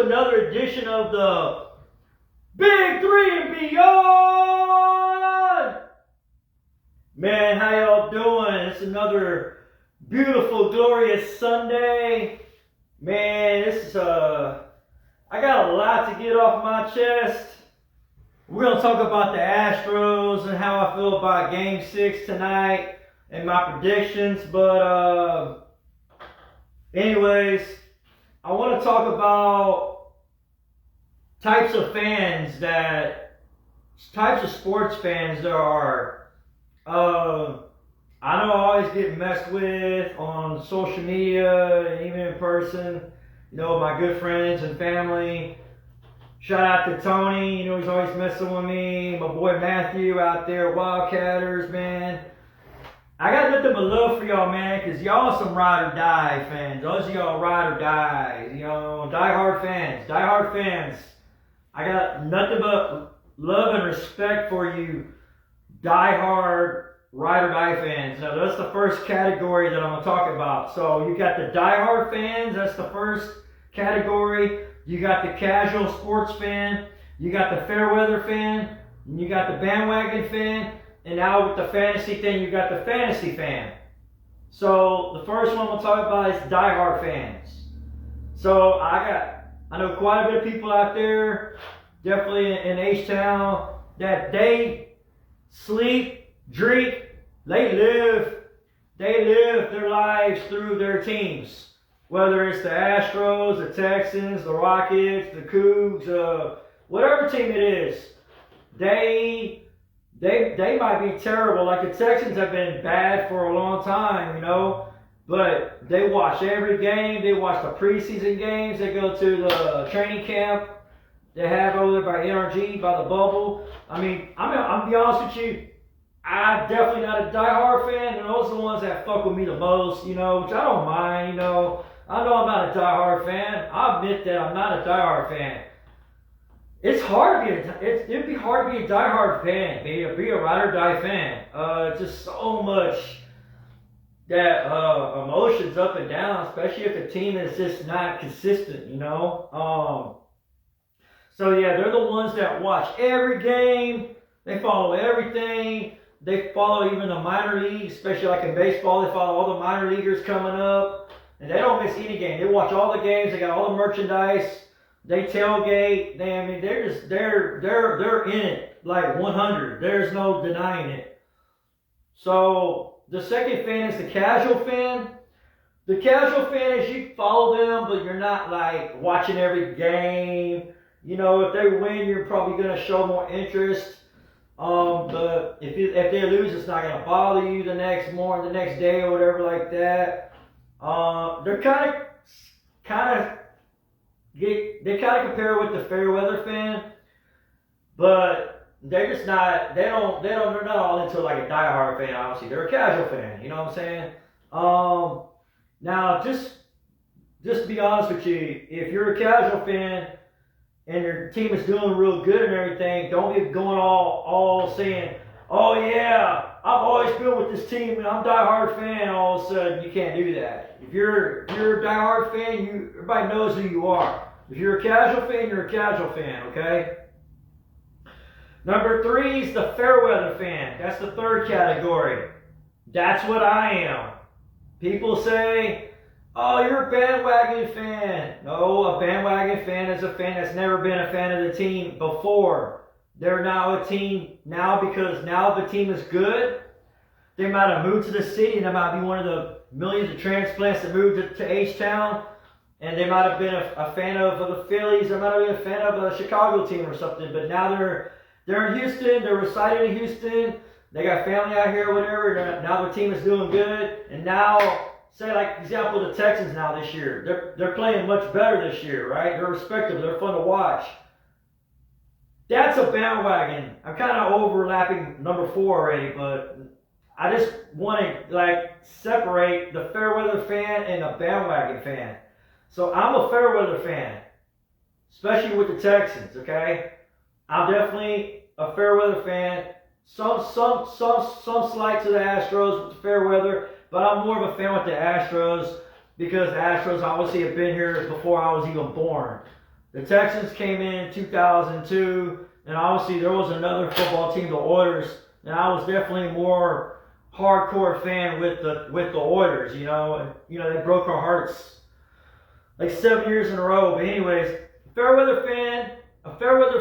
another edition of the Big Three and Beyond. Man, how y'all doing? It's another beautiful, glorious Sunday. Man, I got a lot to get off my chest. We're going to talk about the Astros and how I feel about Game 6 tonight and my predictions. But anyways, I want to talk about types of sports fans there are. I know I always get messed with on social media and even in person. You know, my good friends and family. Shout out to Tony, he's always messing with me. My boy Matthew out there, Wildcatters, man. I got nothing but love for y'all, man, because y'all some ride or die fans. Those of y'all ride or die, diehard fans. I got nothing but love and respect for you diehard ride or die fans. Now, that's the first category that I'm going to talk about. So, you got the diehard fans, that's the first category. You got the casual sports fan, you got the fair weather fan, and you got the bandwagon fan, and now with the fantasy thing, you got the fantasy fan. So the first one we'll talk about is diehard fans. So I know quite a bit of people out there, definitely in H-Town, that they sleep, drink, they live their lives through their teams. Whether it's the Astros, the Texans, the Rockets, the Cougs, whatever team it is, they might be terrible. Like the Texans have been bad for a long time, but they watch every game. They watch the preseason games. They go to the training camp they have over there by NRG, by the bubble. I'm be honest with you, I'm definitely not a diehard fan, and those are the ones that fuck with me the most, which I don't mind, I know I'm not a diehard fan. I admit that I'm not a diehard fan. It'd be hard to be a diehard fan, be a ride or die fan. Just so much that emotions up and down, especially if the team is just not consistent, So yeah, they're the ones that watch every game. They follow everything. They follow even the minor leagues, especially like in baseball. They follow all the minor leaguers coming up. And they don't miss any game. They watch all the games. They got all the merchandise. They tailgate. They're in it like 100. There's no denying it. So the second fan is the casual fan. The casual fan is you follow them, but you're not like watching every game. If they win, you're probably going to show more interest. But if they lose, it's not going to bother you the next day or whatever like that. They're kind of compare with the fair weather fan, but they're just not. They're not all into like a diehard fan. Obviously, they're a casual fan. You know what I'm saying? Now just to be honest with you, if you're a casual fan and your team is doing real good and everything, don't be going all saying, "Oh yeah, I've always been with this team and I'm a diehard fan." All of a sudden, you can't do that. If you're a diehard fan, everybody knows who you are. If you're a casual fan, you're a casual fan, okay? Number 3 is the fair weather fan. That's the third category. That's what I am. People say, "Oh, you're a bandwagon fan." No, a bandwagon fan is a fan that's never been a fan of the team before. They're now a team now because now the team is good. They might have moved to the city, and they might be one of the millions of transplants that moved to H-Town, and they might have been a fan of the Phillies, they might have been a fan of a Chicago team or something, but now they're in Houston, they're residing in Houston, they got family out here or whatever, now the team is doing good, and now, say like example the Texans now this year, they're playing much better this year, right? They're respectable, they're fun to watch. That's a bandwagon. I'm kind of overlapping number 4 already, but I just want to separate the fair weather fan and the bandwagon fan. So I'm a fair weather fan, especially with the Texans. Okay, I'm definitely a fair weather fan. Some slight to the Astros with the fair weather, but I'm more of a fan with the Astros because the Astros obviously have been here before I was even born. The Texans came in 2002, and obviously there was another football team, the Oilers, and I was definitely more hardcore fan with the Oilers. You know, they broke our hearts like 7 years in a row. But anyways, a fair weather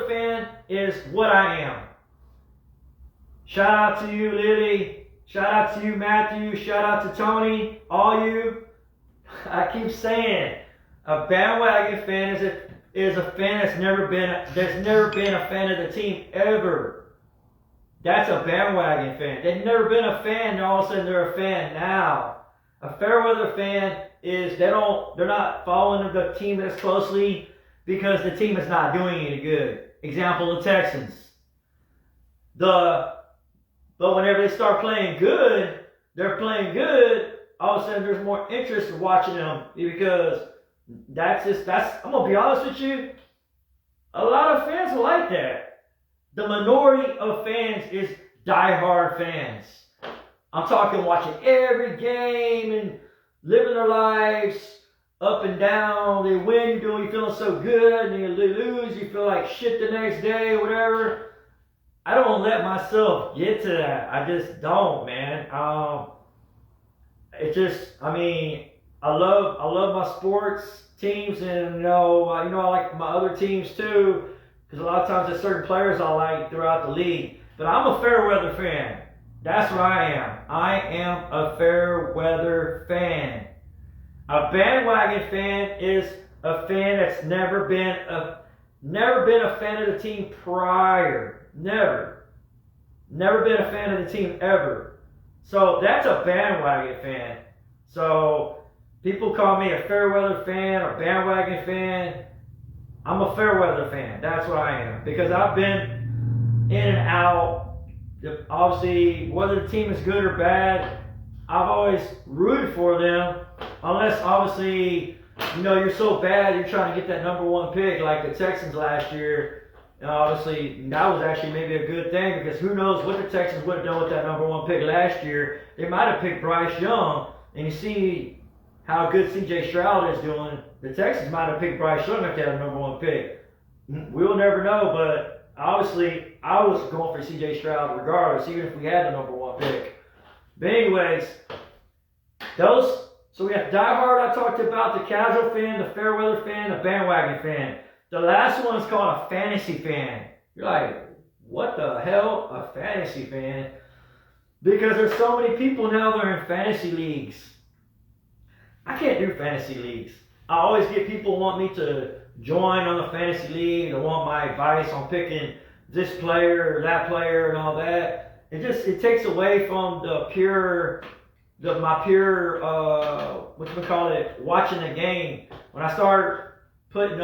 fan is what I am. Shout out to you, Lily. Shout out to you, Matthew. Shout out to Tony. All you. I keep saying, a bandwagon fan is a fan that's never been a fan of the team ever. That's a bandwagon fan. They've never been a fan, and all of a sudden they're a fan now. A fair weather fan is they're not following the team as closely because the team is not doing any good. Example, the Texans. But whenever they start playing good, they're playing good. All of a sudden, there's more interest in watching them because I'm gonna be honest with you. A lot of fans are like that. The minority of fans is diehard fans. I'm talking watching every game and living their lives up and down. They win, you're feeling so good, and they lose, you feel like shit the next day, whatever. I don't let myself get to that. I just don't, man. I love my sports teams, and I like my other teams too, because a lot of times there's certain players I like throughout the league. But I'm a fair weather fan. That's what I am. I am a fair weather fan. A bandwagon fan is a fan that's never been a fan of the team prior. Never been a fan of the team ever. So that's a bandwagon fan. So people call me a fair weather fan or bandwagon fan. I'm a fair weather fan. That's what I am. Because I've been in and out. Obviously, whether the team is good or bad, I've always rooted for them. Unless, obviously, you're so bad, you're trying to get that number one pick like the Texans last year. And obviously, that was actually maybe a good thing because who knows what the Texans would have done with that number one pick last year. They might have picked Bryce Young, and you see how good C.J. Stroud is doing. The Texans might have picked Bryce Young if they had a number one pick. We'll never know, but obviously, I was going for C.J. Stroud regardless, even if we had the number one pick. But anyways, so we have diehard I talked about, the casual fan, the fair weather fan, the bandwagon fan. The last one is called a fantasy fan. You're like, what the hell? A fantasy fan? Because there's so many people now that are in fantasy leagues. I can't do fantasy leagues. I always get people want me to join on the fantasy league. They want my advice on picking this player or that player and all that. It takes away from my pure watching the game. When I start putting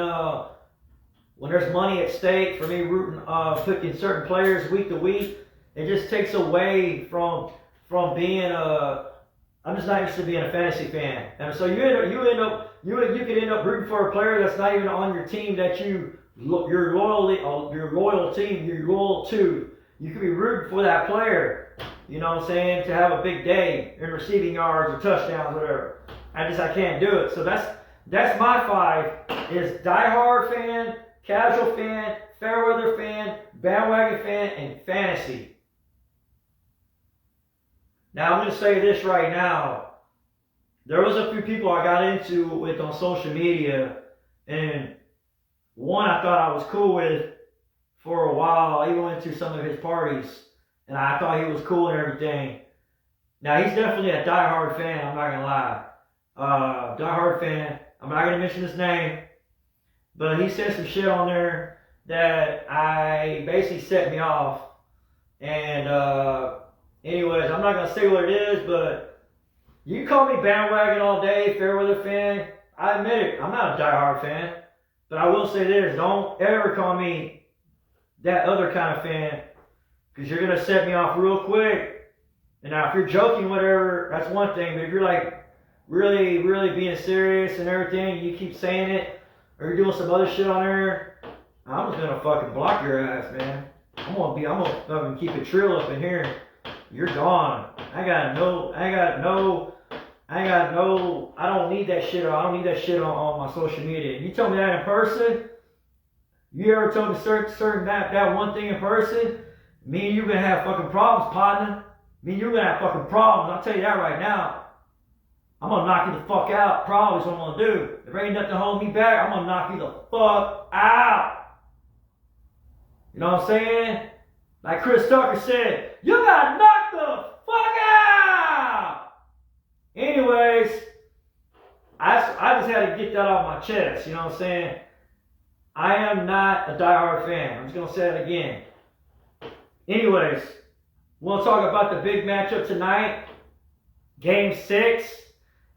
when there's money at stake for me rooting picking certain players week to week, it just takes away from being I'm just not interested in being a fantasy fan. And so you could end up rooting for a player that's not even on your team that you're loyal to. You could be rooting for that player, you know what I'm saying, to have a big day in receiving yards or touchdowns, whatever. I can't do it. So that's my five is diehard fan, casual fan, fair weather fan, bandwagon fan, and fantasy. Now I'm going to say this right now. There was a few people I got into with on social media, and one I thought I was cool with for a while. I even went to some of his parties, and I thought he was cool and everything. Now he's definitely a diehard fan, I'm not going to lie. Diehard fan. I'm not going to mention his name, but he said some shit on there that basically set me off. And anyways, I'm not going to say what it is, but you can call me bandwagon all day, fair weather fan. I admit it, I'm not a diehard fan. But I will say this, don't ever call me that other kind of fan, because you're going to set me off real quick. And now if you're joking, whatever, that's one thing. But if you're like really, really being serious and everything, you keep saying it, or you're doing some other shit on there, I'm just going to fucking block your ass, man. I'm going to fucking keep it trill up in here. You're gone. I don't need that shit. I don't need that shit on my social media. You tell me that in person, You ever told me certain that one thing in person, me and you gonna have fucking problems, partner. Me and you gonna have fucking problems. I'll tell you that right now. I'm gonna knock you the fuck out. Probably is what I'm gonna do. If there ain't nothing holding me back, I'm gonna knock you the fuck out. You know what I'm saying? Like Chris Tucker said, you got knocked the fuck out! Anyways, I just had to get that off my chest, you know what I'm saying? I am not a diehard fan. I'm just going to say it again. Anyways, we'll talk about the big matchup tonight. Game 6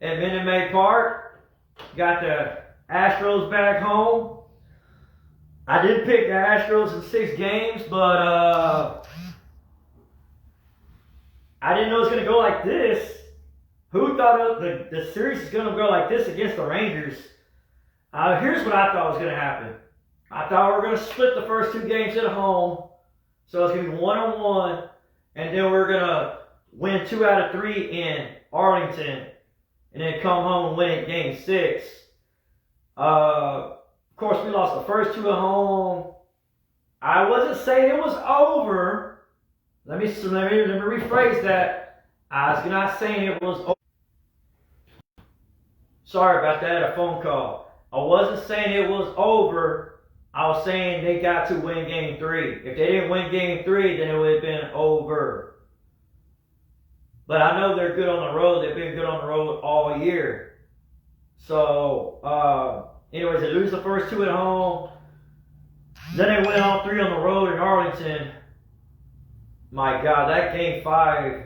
at Minute Maid Park. Got the Astros back home. I did pick the Astros in 6 games, but I didn't know it was going to go like this. Who thought the series is going to go like this against the Rangers? Here's what I thought was going to happen. I thought we were going to split the first 2 games at home, so it's going to be 1-1, and then we're going to win 2 out of 3 in Arlington, and then come home and win it game 6. Of course, we lost the first 2 at home. I wasn't saying it was over. Let me rephrase that. I was not saying it was over. Sorry about that, a phone call. I wasn't saying it was over. I was saying they got to win game 3. If they didn't win game 3, then it would have been over. But I know they're good on the road. They've been good on the road all year. So, anyways, they lose the first 2 at home. Then they win all 3 on the road in Arlington. My God, that game 5.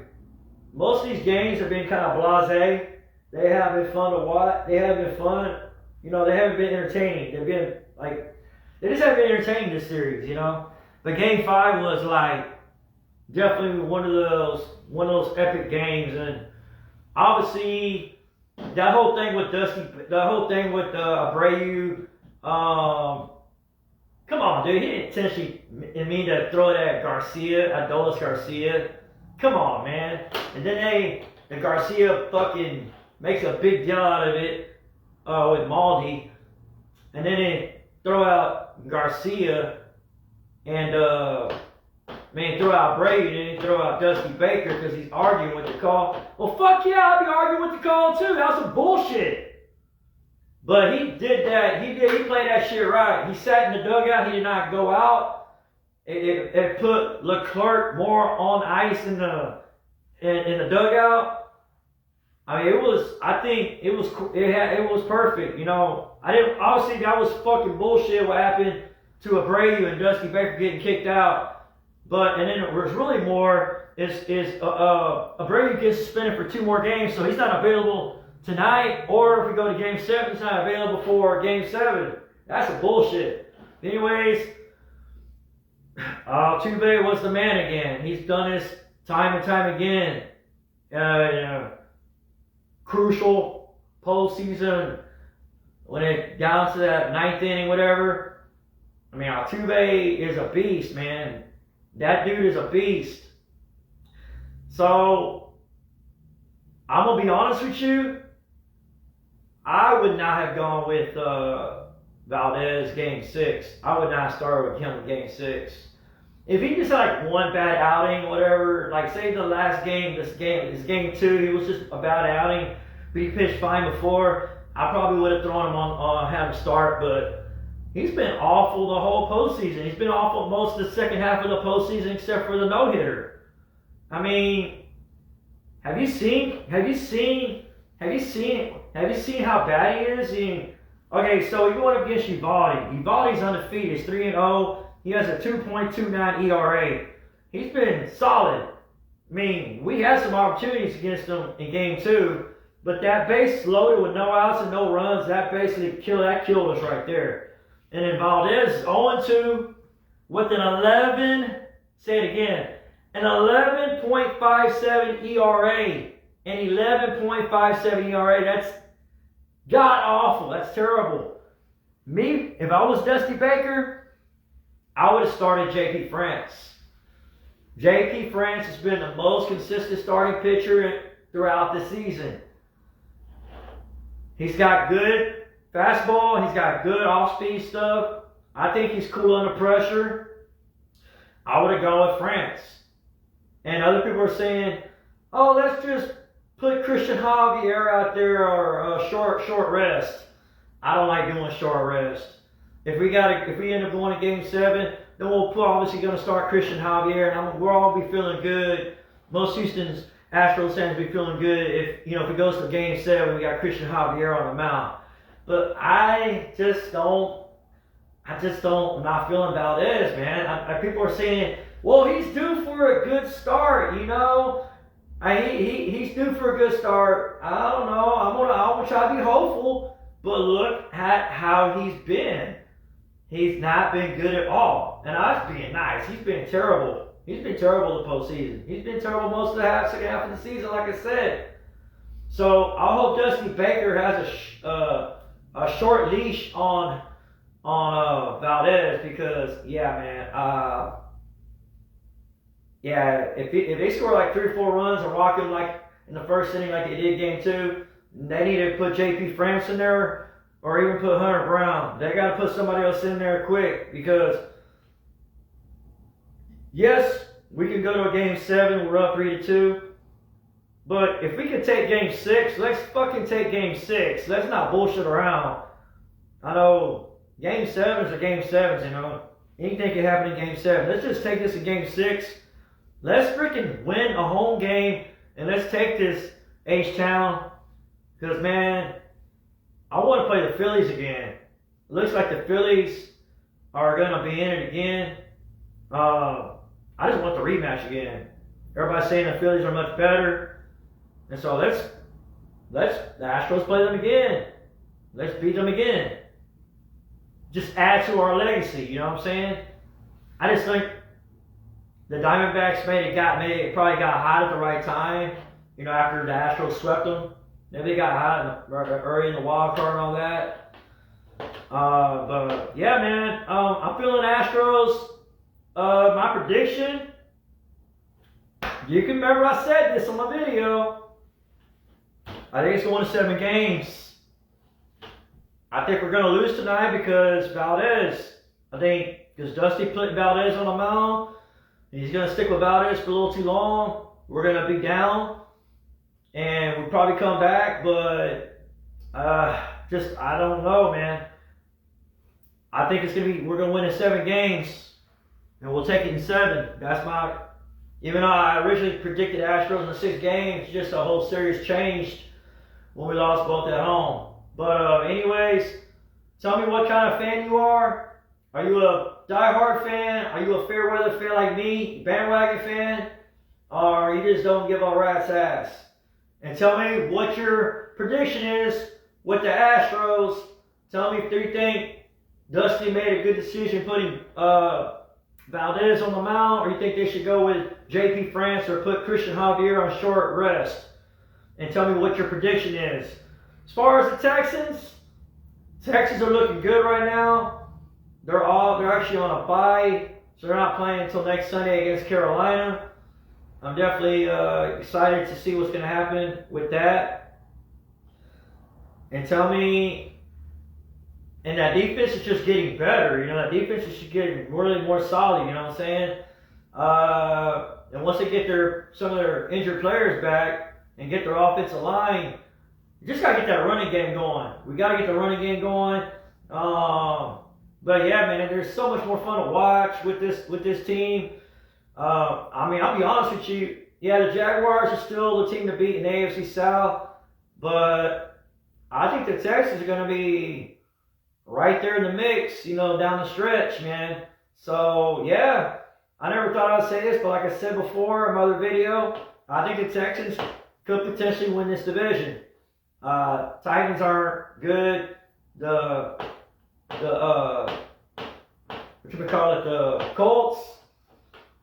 Most of these games have been kind of blasé. They haven't been fun to watch. They haven't been fun. You know, they haven't been entertaining. They've been like, they just haven't been entertaining this series, you know. But game 5 was like definitely one of those epic games, and obviously that whole thing with Abreu, come on, dude, he didn't intentionally mean to throw it at Adolis Garcia. Come on, man. And then Garcia fucking makes a big deal out of it with Maldi, and then they throw out Garcia and throw out Brady, and then they throw out Dusty Baker because he's arguing with the call. Well, fuck yeah, I'll be arguing with the call too. That was some bullshit. But he did that. He played that shit right. He sat in the dugout. He did not go out. It put Leclerc more on ice in the dugout. I mean, I think it was perfect. You know, obviously that was fucking bullshit what happened to Abreu and Dusty Baker getting kicked out. And then it was really more is Abreu gets suspended for 2 more games, so he's not available tonight, or if we go to game 7, he's not available for game 7. That's a bullshit. Anyways, Altuve was the man again. He's done this time and time again. Crucial postseason when it down to that 9th inning, whatever. I mean, Altuve is a beast, man. That dude is a beast. So, I'm going to be honest with you. I would not have gone with Valdez game 6. I would not start with him in game 6. If he just had like one bad outing, whatever, like say the last game, this game 2, he was just a bad outing, but he pitched fine before, I probably would have thrown him on have him start, but he's been awful the whole postseason. He's been awful most of the second half of the postseason except for the no-hitter. I mean, have you seen how bad he is? Okay, so you're going up against Uvalde. Uvalde's undefeated. He's 3-0. He has a 2.29 ERA. He's been solid. I mean, we had some opportunities against him in game 2, but that base loaded with no outs and no runs, that basically killed us right there. And then Valdez is 0-2 with an 11.57 ERA. And 11.57 ERA, that's god awful. That's terrible. Me, if I was Dusty Baker, I would have started J.P. France. J.P. France has been the most consistent starting pitcher throughout the season. He's got good fastball. He's got good off-speed stuff. I think he's cool under pressure. I would have gone with France. And other people are saying, oh, let's just put Christian Javier out there or short rest. I don't like doing short rest. If we end up going to Game 7, then we'll obviously going to start Christian Javier, and we'll all be feeling good. Most Houston's Astros fans will be feeling good if it goes to Game 7, we got Christian Javier on the mound. But I'm not feeling Valdez, man. People are saying, well, he's due for a good start, He's due for a good start. I don't know. I'm gonna try to be hopeful, but look at how he's been. He's not been good at all. And I was being nice. He's been terrible. He's been terrible the postseason. He's been terrible most of the second half of the season, like I said. So I hope Dusty Baker has a short leash on Valdez because, if they score like 3 or 4 runs and rock him like in the first inning like they did Game 2, they need to put J.P. France in there or even put Hunter Brown. They got to put somebody else in there quick because, yes, we can go to a Game 7, we're up 3-2. But if we can take Game 6, let's fucking take Game 6. Let's not bullshit around. I know Game 7s are Game 7s, Anything can happen in Game 7. Let's just take this in Game 6. Let's freaking win a home game and let's take this H-Town. Because, man, I want to play the Phillies again. It looks like the Phillies are going to be in it again. I just want the rematch again. Everybody's saying the Phillies are much better. And so let's the Astros play them again. Let's beat them again. Just add to our legacy, you know what I'm saying? I just think the Diamondbacks probably got hot at the right time, after the Astros swept them. Maybe they got hot early in the wild card and all that. But yeah, man, I'm feeling Astros. My prediction, you can remember I said this on my video. I think it's going to 7 games. I think we're going to lose tonight because Valdez. Because Dusty put Valdez on the mound. He's going to stick with Valdez for a little too long. We're going to be down. And we'll probably come back. But I don't know, man. I think we're going to win in 7 games. And we'll take it in 7. Even though I originally predicted Astros in 6 games, just the whole series changed when we lost both at home. But anyways, tell me what kind of fan you are. Are you a diehard fan? Are you a fair weather fan like me? Bandwagon fan? Or you just don't give a rat's ass? And tell me what your prediction is with the Astros. Tell me if you think Dusty made a good decision putting Valdez on the mound, or you think they should go with J.P. France or put Christian Javier on short rest. And tell me what your prediction is. As far as the Texans are looking good right now. They're actually on a bye, so they're not playing until next Sunday against Carolina. I'm definitely excited to see what's going to happen with that. And tell me, and that defense is just getting better. That defense is just getting really more solid. You know what I'm saying? And once they get some of their injured players back and get their offensive line, you just got to get that running game going. We got to get the running game going. But yeah, man, there's so much more fun to watch with this team. I'll be honest with you. Yeah, the Jaguars are still the team to beat in the AFC South, but I think the Texans are going to be right there in the mix, down the stretch, man. So yeah, I never thought I'd say this, but like I said before in my other video, I think the Texans could potentially win this division. Titans aren't good. The Colts,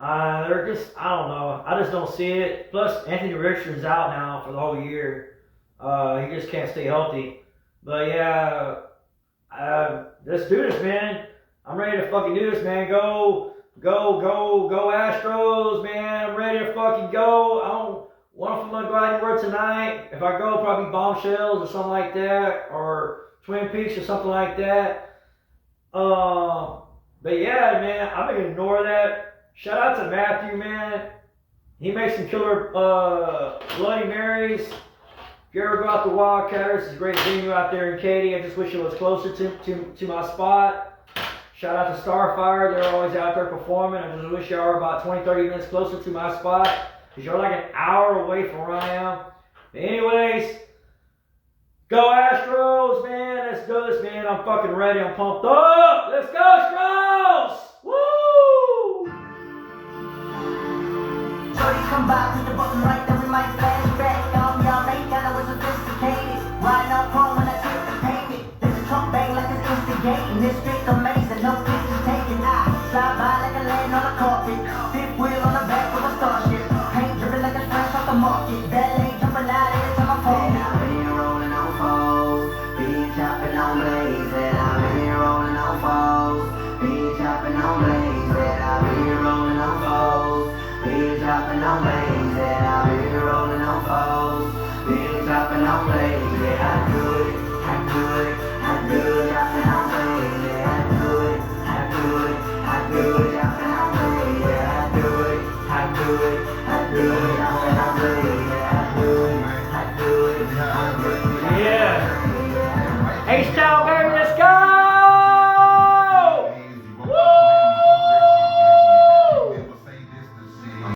they're just, I don't know. I just don't see it. Plus, Anthony Richardson's out now for the whole year. He just can't stay healthy. But yeah, let's do this, man. I'm ready to fucking do this, man. Go Astros, man. I'm ready to fucking go. I don't want to go out anywhere tonight. If I go, probably Bombshells or something like that, or Twin Peaks or something like that. But yeah, man, I'm gonna ignore that. Shout out to Matthew, man. He makes some killer Bloody Marys. If you ever go out to Wildcatters, it's a great venue out there in Katy. I just wish it was closer to my spot. Shout out to Starfire. They're always out there performing. I just wish y'all were about 20, 30 minutes closer to my spot. Because you're like an hour away from where I am. But anyways, go Astros, man. Let's do this, man. I'm fucking ready. I'm pumped up. Let's go, Astros! Woo! Shorty come by with the button right, then we might flash back. Y'all late, got I was sophisticated. Riding up home when I tip the payment. Then the trunk bang like it's instigating. This trick amazing, no pictures taken. I drive by like a land on a carpet. Fifth wheel on the back with a starship. Paint dripping like it's fresh off the market. Valet jumping out every time I fall. I've been here rolling on foes, been chopping on blades. I've been here rolling on foes, been chopping on blades. I've been here rolling on foes, been chopping on blades. I've been here rolling on foes, been chopping on blades. I do it, I do it, I do it, chopping on blades. I do it, I do it, I do it, chopping on blades. I do it, I do it, I do it, chopping on blades. I do it, I do it, I do it. Yeah. H-Town